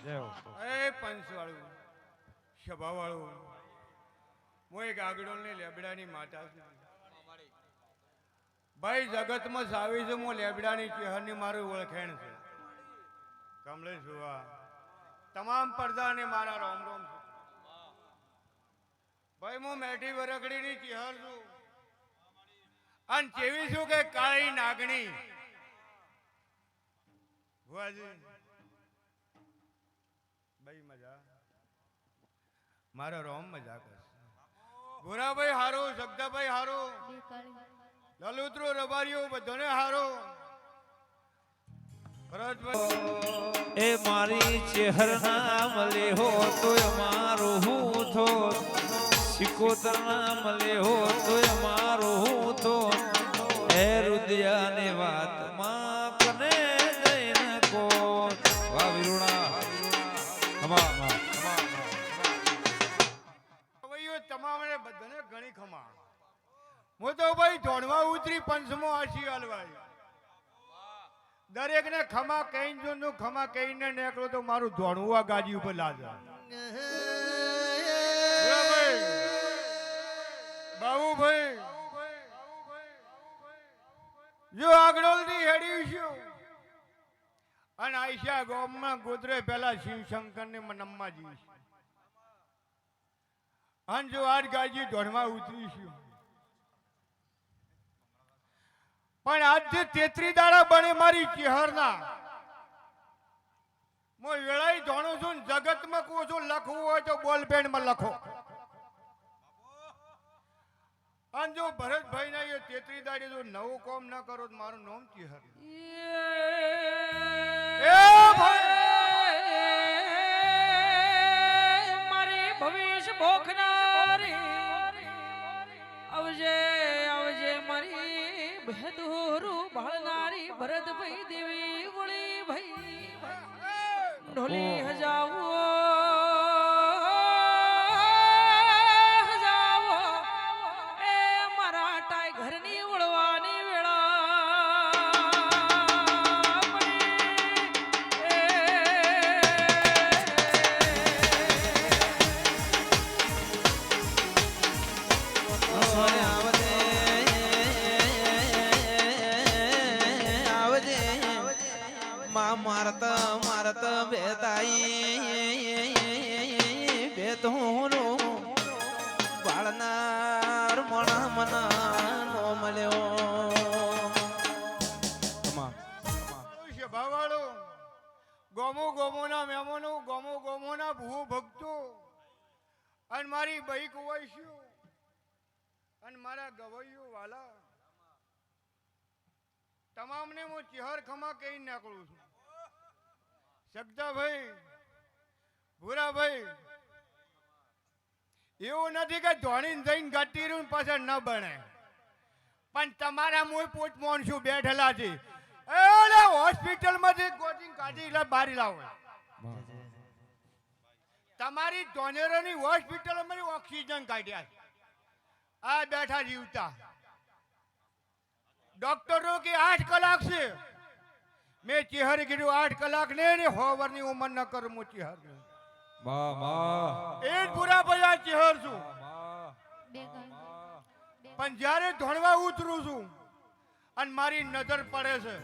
એ પંચવાળું સભાવાળું હું એક આગળોની લેબડાની માતા છું ભાઈ જગતમાં સાવી છે હું લેબડાની ચહેરની મારું ઓળખેણ છે કમલેશ ભુવા તમામ પડદાને મારા રોમ રોમ છે ભાઈ હું મેઠી વરકડીની ચહેર છું અને કેવી છું કે કાળી નાગણી ભુવાજી ભાઈ મજા મારો રોમ મજા કરશે ભૂરાભાઈ હારો જગદાભાઈ હારો લલુત્રો રબારીઓ બધાને હારો એ મારી ચહેર નામ લેહો તો અમારો હું થો સિકોતર નામ લેહો તો અમારો હું થો એ રુદિયાની વાત માં કને જઈને કો વાહ વિરુણા તમામને બધાને ઘણી ખમા હું તો ભાઈ ધોણવા ઉતરી પંચમો આશી હલવાઈ દરેક ને ખમા કઈ જો ખમા કહીને નીકળો તો મારું ધોણવું આ ગાડી ઉપર લાગે બાબુભાઈ જો આગળ ની હેડી છું અને આઈશા ગોમમાં ગોદરે પેલા શિવશંકર ને નમ્માજી અને જો આજ ગાજી ધોણમાં ઉતરીશું પણ આજથી 33 દાડા બને મારી ચહેરના હું વેળાઈ ધોણું છું જગતમાં કહું છું લખવું હોય તો બોલપેન માં લખો અને જો ભરતભાઈ ના એ 33 દાડે જો નવું કામ ના કરો તો મારું નામ ચહેર મારી ભવિષ્ય ભોખનારી આવજે આવજે મારી બહેદોરું ભાળનારી ભરતભાઈ દેવી વળી ભાઈ ઢોલી હજાવો હજાવો એ મારા ટાઈગરની વળવાની મારતા મારતા બેતાઈ બેતોનો વાળનાર મણા મના નો મળ્યો ભાવાળો ગોમો ગોમોના મહેમાનો ગોમો ગોમોના ભૂ ભક્તો અને મારી બહી કુવાઈશું અને મારા ગવૈયો વાલા તમામને હું ચહેર ખમા કહી નાખું છું સગદાભાઈ ભૂરાભાઈ એવું નથી કે ધોણીને જઈને ગટી રહ્યું પાછળ ન બને પણ તમારા મુય પોટ મોનશું બેઠેલા છે એટલે હોસ્પિટલમાંથી કોચિંગ કાઢી એટલે બારી લાવો તમારી ધોનેરોની હોસ્પિટલમાં ઓક્સિજન કાઢ્યા આ બેઠા જીવતા ડોક્ટરો કે 8 કલાક છે મેં ચહેર કીધું 8 કલાક ને 100 ની ઉંમર ન કર મો ચહેર એ જ પૂરા ભાઈ આ ચહેર છું પણ જ્યારે ધોણવા ઉતરું છું અને મારી નજર પડે છે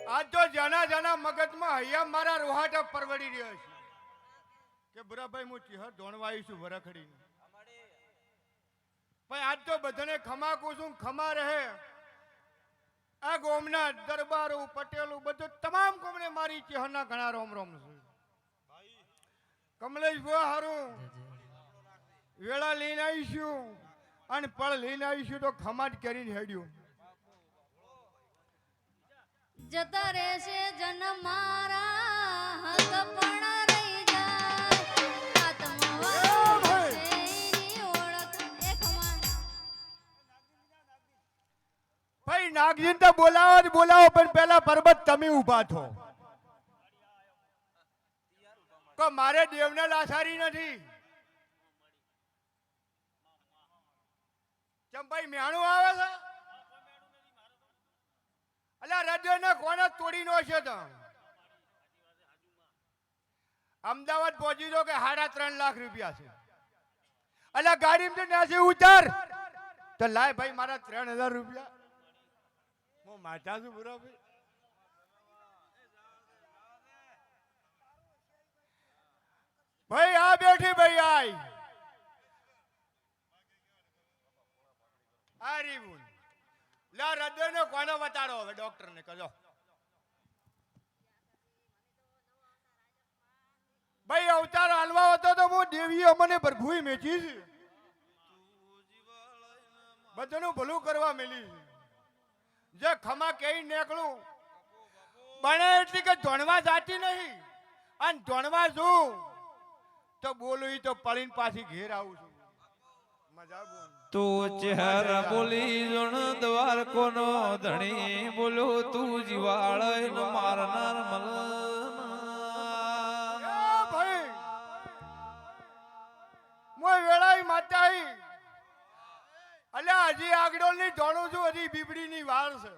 આજ તો જાના જાના મગજમાં હૈયા મારા રોહાટા પરવડી રહ્યો છે કે બુરાભાઈ હું ચહેર ધોણવા આવીશું વરખડી પણ આજ તો બધાને ખમા કુસુમ ખમા રહે આ ગોમના દરબારો પટેલો બધું તમામ કોમને મારી ચહેરના ઘણા રોમ રોમ છે કમલેશ ભુવા હારું વેળા લઈને આવીશું અને પળ લઈને આવીશું તો ખમા જ કરીને હેડ્યું જતા રહેશે જન મારા હક પણ રહી જાય ભાઈ નાગજીન તો બોલાવો જ બોલાવો પણ પેલા પરબત તમે ઉભા થો કો મારે દેવને લાસારી નથી ચંપાઈ મેણું આવે છે અલ્યા હૃદયને કોને તોડી નો છે તો અમદાવાદ પહોંચી જો કે 3.5 લાખ રૂપિયા છે. અલ્યા ગાડીમાં નાસી ઉતાર તો લાય ભાઈ મારા 3000 રૂપિયા. હું માથા છું બુરા ભાઈ. ભાઈ આ બેઠી ભાઈ આઈ આ રીબુન લા હૃદયને કોને બતાડો હવે ડોક્ટરને કજો. ભાઈ અવતાર હાલવા હતો તો હું દેવીએ મને ભરભૂઈ મેચી છે. બધાનું ભલું કરવા મેલી જે ખમા કઈ નીકળું બને એટલી કે ધોણવા જાતી નહીં અને ધોણવા છું તો બોલું ઈ તો પડીને પાછી ઘેર આવું છું. મજા બોલ તું ચહેરા બોલી જણ દ્વાર કોનો ધણી બોલો તું જીવાળય ન મારનાર મલ ભાઈ મોય વેળાઈ માતાઈ અલ્યા હજી આગળ ની ધોણું છું હજી બીબડી ની વાર છે.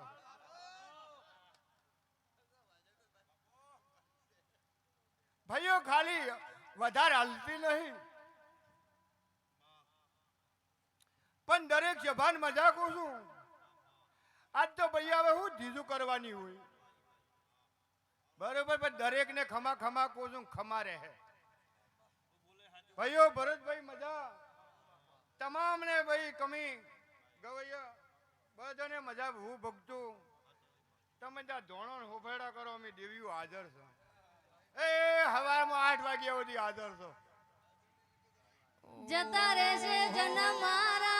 ભાઈઓ ખાલી વધારે હાલતી નહીં પણ દરેક જબાન મજાક છું. આજ તો ભાઈ હવે હું ધીજું કરવાની હોય બરોબર પણ દરેક ને ખમા ખમા કોશું ખમા રહે. ભાઈઓ ભરતભાઈ મજા તમામ ને ભાઈ કમી ગવૈયા બધાને મજા હું ભગતું તમે ત્યાં ધોણો હોફેડા કરો અમે દેવીઓ હાજર છો. એ હવારમાં 8 વાગ્યા સુધી હાજર છો. જતા રહેશે જન મારા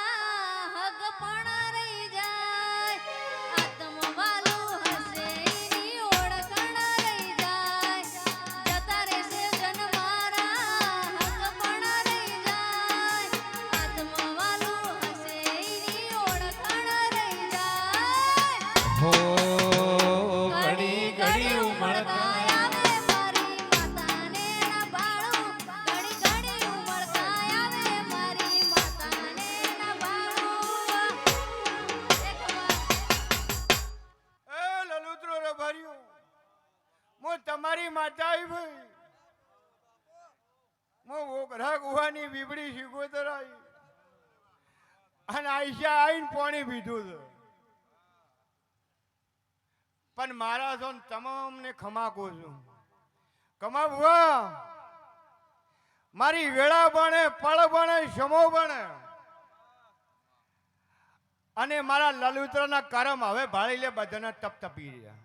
હક પણ રહી જાય આત્મવાલું હશે એની ઓળખણ રહી જાય. જતા રહેશે જન મારા હક પણ રહી જાય આત્મવાલું હશે એની ઓળખણ રહી જાય. હો ઘડી ઘડી ઉમળકા તમારી માતા આવી ભાઈ મો ઓગરા ગુવાની બીબડી શીખોતર આવી અને આઈશા આવીને પાણી પીધું છે. પણ મારા son તમામને ખમા કહું છું. કમા ભુવા મારી વેળા બને પળ બને સમો બને અને મારા લલુત્રના કરમ હવે ભાળી લે બધાના તપ તપી રહ્યા.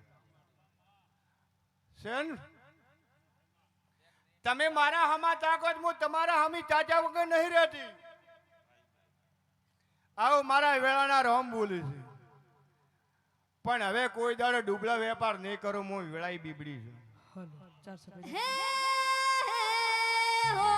તમે મારા હમા તાકત હું તમારા હમી ચાચા વગર નહીં રહેતી. આવો મારા વેળાના રોમ બોલું છે પણ હવે કોઈ દાડો ડૂબળા વેપાર નહીં કરું. હું વેળાઈ બીબડી છું. હે હો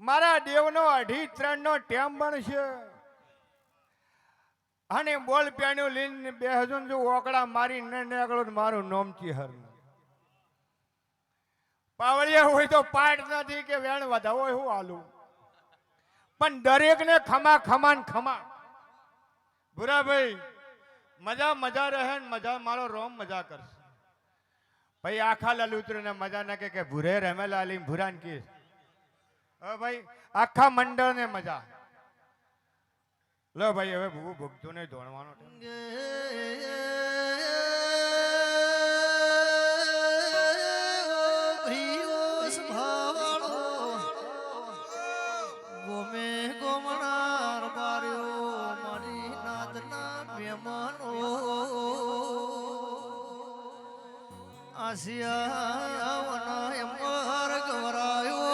મારા દેવનો 2.5-3 નો ટેમ બનશે અને બોલ પેનું લઈને બેહજું જો ઓકડા મારી ને નીકળો મારું નોમ ચિહર. પાવળિયા હોય તો પાટ નથી કે વેણ વધાવો હોય હું હાલું પણ દરેક ને ખમા ખમાન ખમા. ભૂરાભાઈ મજા મજા રહે ને મજા મારો રોમ મજા કરશે. ભાઈ આખા લલુત્ર ને મજા ના કે ભૂરે રમેલા લી ભૂરાન કે ભાઈ આખા મંડળ ને મજા લો. ભાઈ હવે ભૂ ભક્તો ને દોડવાનો ગોમે ગોમનાર બાર્યો મારી નાદના મહેમાનો આસિયા અમર ગવરાયો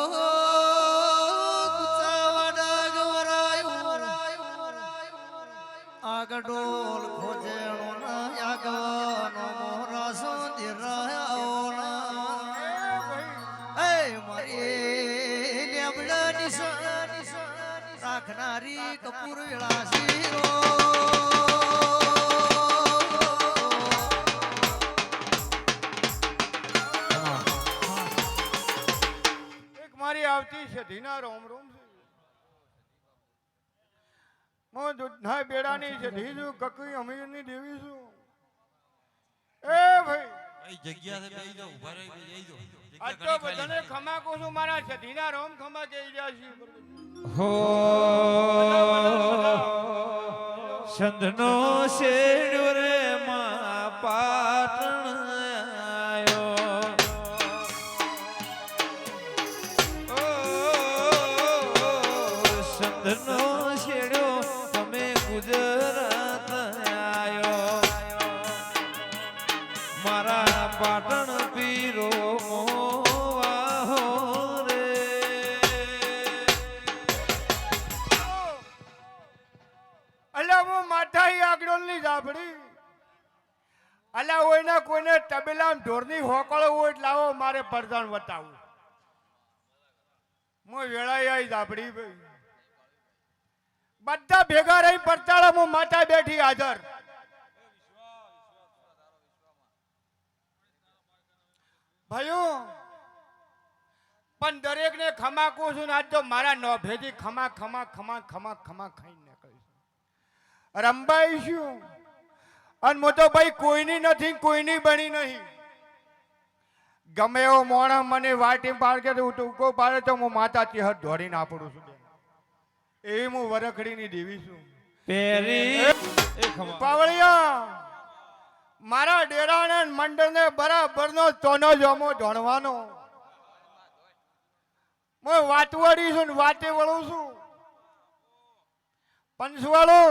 કુચાવાડા ગવરાયો આગડોલ ખોજેણો ના આગવાનો મોરાસો દિરાયો ના એ મારી લેબડાની રાખનારી કપૂર વિલાસી રો મારી આવતી સધીના રોમ રોમ છે મો દૂધના બેડાની સધી છું કકઈ અમીરની દેવી છું એ ભાઈ જગ્યા છે બેહી જાઓ ઉભા રહી બેહી જાઓ આજ તો બધાને ખમા કહું છું મારા સધીના રોમ ખમા કહી રહ્યા છે હો સંધનો શેડ્યો રે માં પાટણ આયો સંધનો શેડ્યો તમે ગુજરાત આયો મારા પાટણ પીરો મોવાહો રે અલ્યા હું માથાઈ આગળની જાબડી અલ્યા ઓયના કોઈને તબેલામાં ઢોરની હોકળો હોય એટલે લાવો મારે પરદાન બતાવું હું વેળાઈ આવી જાબડી ભાઈ બધા ભેગા રહી પડતાળા હું માતા બેઠી હાજર ભાઈઓ પણ દરેક ને ખમા કહું છું ને આજ તો મારા નોભેથી ખમા ખમા ખમા ખમા ખમા ખાઈને કહીશ રંબાઈ શું અને હું તો ભાઈ કોઈની નથી કોઈની બની નહીં ગમે એવો મોણા મને વાટી પાડ કે ટૂંકો પાડે તો હું માતા ચેહર દોડીને આપડું છું એવી હું વરખડીની દેવી છું પાવળિયા મારા ડેરાના મંડળને બરાબરનો તોનો જોમો ધોણવાનો હું વાતવાડી છું ને વાતે વળું છું પંચવાળો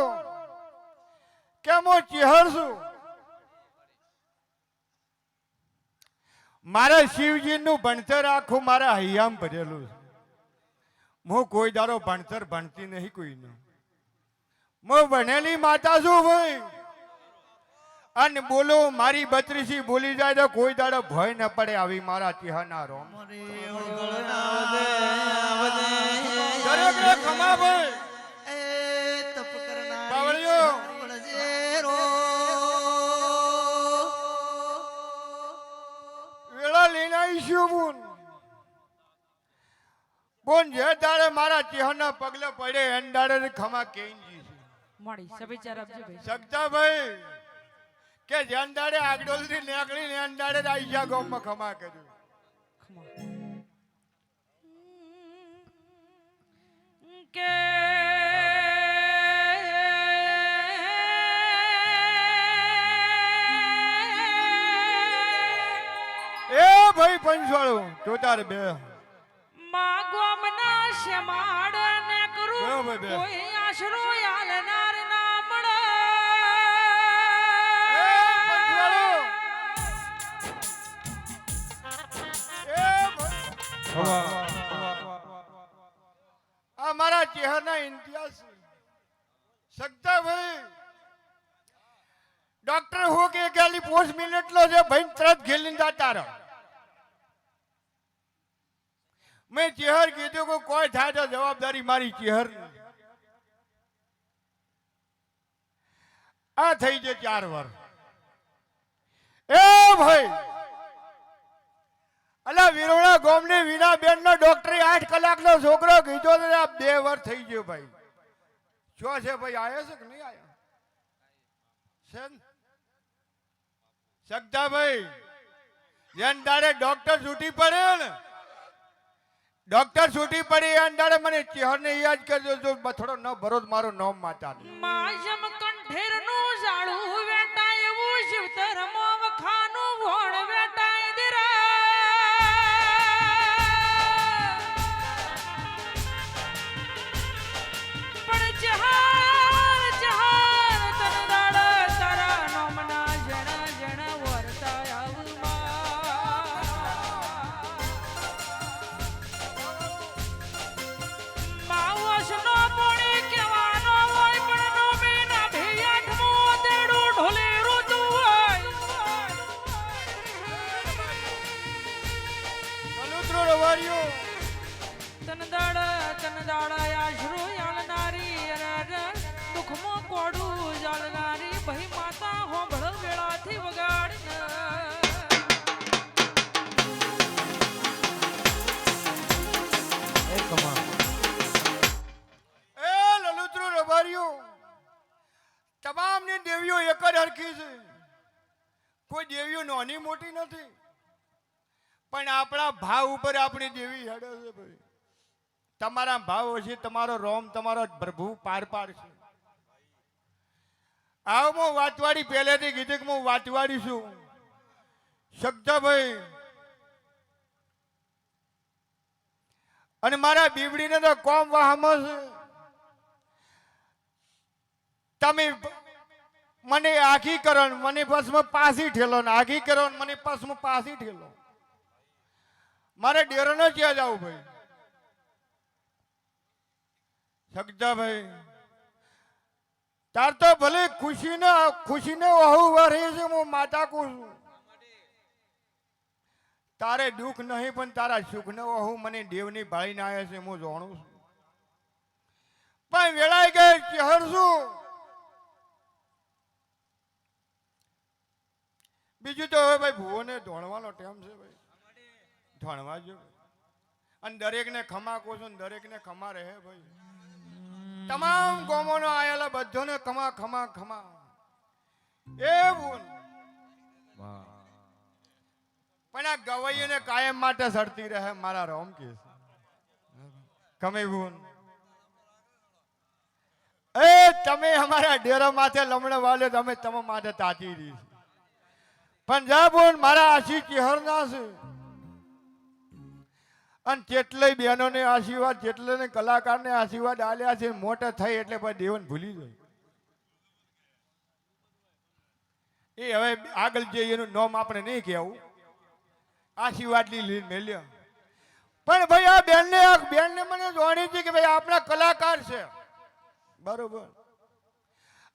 કે હું ચેહર છું મારા શિવજીનું ભણતર આખું મારા હૈયામ ભરેલું છે હું કોઈ દાડો ભણતર ભણતી નહીં કોઈનું હું ભણેલી માતા છું ભાઈ અને બોલો મારી બત્રીસી બોલી જાય તો કોઈ દાડો ભય ન પડે આવી મારા ચેહના રોમ દરેકને ખમા ભાઈ એ તપ કરનારી પાવળિયો વેળા લઈને આવીશું બોન જે દાડે મારા ચેહના પગલે પડે એન દાડે ખમા કેંજી છે મળી સભિચાર આપજે ભાઈ સગતા ભાઈ કે જેન દાડે આગડોલથી નીકળીને એન દાડે આઈશા ગામમાં ખમા કર્યું ખમા કે એ ભાઈ પંચવાળો તો તારે બે માગોમના શમાડ ને કરું બરાબર બે. કોઈ આશરો આલનાર ના મળે એ પંચવાળો એ ભાઈ આ મારા ચહેરના ઇતિહાસ સગતા ભાઈ ડોક્ટર હો કે ખાલી 5 મિનિટ લો છે ભાઈ તરત ઘેલીને જતા રહો મેં ચેહર કીધું કે કોઈ થાય તો જવાબદારી મારી ચેહર આ થઈ છે 4 વર્ષ એ ભાઈ અલા વિરોણા ગોમને વીણા બેન નો ડોક્ટરે 8 કલાકનો છોકરો કીધો તો આ 2 વર્ષ થઈ ગયો ભાઈ શું છે ભાઈ આયો છે કે નહીં આયો છે સગતા ભાઈ જેન દાડે ડોક્ટર છૂટી પડે ને ડોક્ટર છૂટી પડી એન દાડે મને ચેહરને યાદ કરજો જો બથડો ન ભરો મારો નામ માતા માયમ કંઠેર નું જાળું વેટાય એવું શિવતર મોવ ખાનું વોણ વેટાય દિરા દાડ તન દાડ આશરો આલનારી અને દુઃખમાં કોડું જાળનારી ભઈ માતા હોંભળ વેળાથી વગાડ એ લલુતરું રબારીઓ તમામની દેવીઓ એક જ હરખી છે. કોઈ દેવીઓ નાની મોટી નથી, પણ આપણા ભાવ ઉપર આપણી દેવી હેડે છે ભાઈ. તમારા ભાવ હશે, તમારો રોમ, તમારો પ્રભુ પાર પાડશે. આવ હું વાતવાડી પહેલેથી કીધું કે હું વાતવાડી છું. શબ્દભાઈ અને મારા બીવડીને તો કોમ વાહમાં છે. તમે મને આખી કરો ને મને પસમાં પાસી ઠેલો ને આખી કરો ને મને પસમાં પાસી ઠેલો. મારે ડેરો ન ક્યાં જાવું ભાઈ. સગજાભાઈ તાર તો ભલે ખુશીને વહુ વરે છે, હું માતા કું છું. તારે દુઃખ નહીં પણ તારા સુખ ને વહુ મને દેવની ભાળીને આવ્યા છે, હું જાણું છું. પણ વેળાઈ ગઈ ચહેર છું. બીજું તો હવે ભાઈ ભુવોને ધોણવાનો ટાઈમ છે ભાઈ, ધોણવા જો. અને દરેકને ખમા કહો છો, દરેકને ખમા રહે ભાઈ. તમામ ગોમોનો આયેલા બધાને ખમા ખમા ખમા એવું. પણ આ ગવૈયને કાયમ માટે સડતી રહે મારા રોમ કે ગમે ભૂન. એ તમે અમારા ડેરા માથે લમણે વાલે તમે તમે માટે તાતી રહી. પંજાબ મારા આશી ચેહર ના છે. અને જેટલે બહેનોને આશીર્વાદ, જેટલે કલાકારને આશીર્વાદ આલ્યા છે, મોટા થઈ એટલે પછી દેવન ભૂલી જાય. એ હવે આગળ જઈએ એનું નામ આપણે નહીં કહેવું. આશીર્વાદ લીધી મેલ્યો. પણ ભાઈ આ બેનને મને જાણી છે કે ભાઈ આપણા કલાકાર છે બરોબર.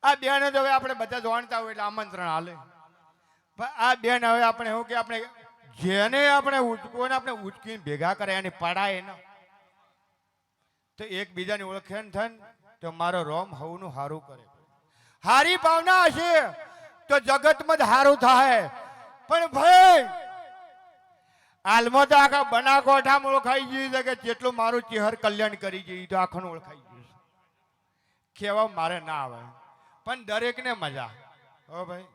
આ બેન જ હવે આપણે બધા જાણતા હોય એટલે આમંત્રણ હાલે. આ બેન હવે આપણે એવું કે આપણે જેને આપણે ઉચકોને આપણે ઉચકીને ભેગા કરે અને પડાય ને તો એકબીજાની ઓળખે થાય ને તો મારો રોમ હવનું હારું કરે. હારી ભાવના હશે તો જગતમાં જ હારું થાય. પણ ભાઈ હાલમાં તો આખા બનાસકાંઠામાં ઓળખાઈ ગયું છે કે જેટલું મારું ચેહર કલ્યાણ કરી ગયું તો આખું ઓળખાઈ ગયું છે. કહેવા મારે ના આવે પણ દરેકને મજા. હો ભાઈ.